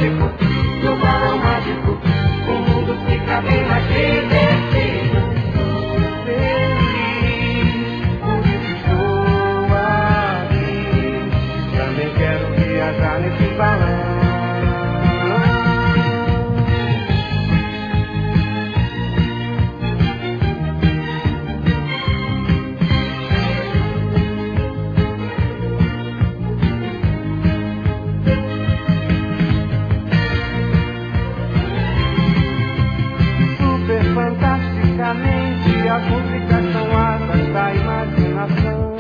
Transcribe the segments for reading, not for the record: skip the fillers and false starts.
mágico, no balão mágico, o mundo fica bem mais divertido. Feliz, por isso estou aqui. Também quero viajar nesse balão. Fantasticamente, as músicas são asas da imaginação.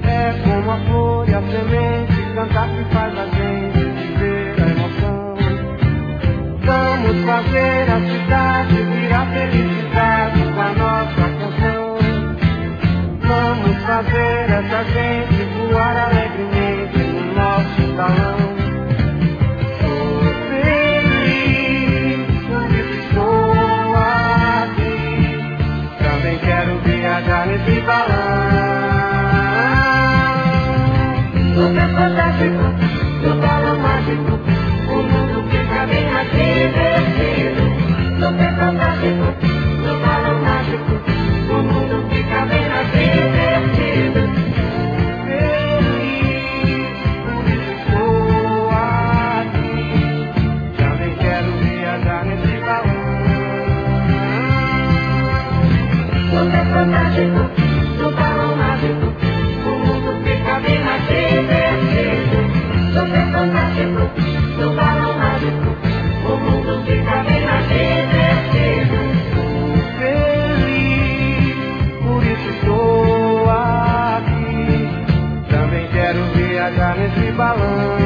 É como a flor e a semente, cantar que faz a gente viver a emoção. Vamos fazer a cidade virar felicidade com a nossa canção. Vamos fazer essa gente voar alegremente no nosso salão. Nesse balão Super fantástico, no balão mágico, o mundo fica bem mais divertido. Super fantástico, no balão mágico, o mundo fica bem mais divertido. Feliz, por isso estou aqui. Também quero viajar nesse balão. Super fantástico, no balão mágico, o mundo fica bem mais divertido. Super fantástico, no balão mágico, o mundo fica bem mais divertido. Feliz, por isso estou aqui. Também quero viajar nesse balão.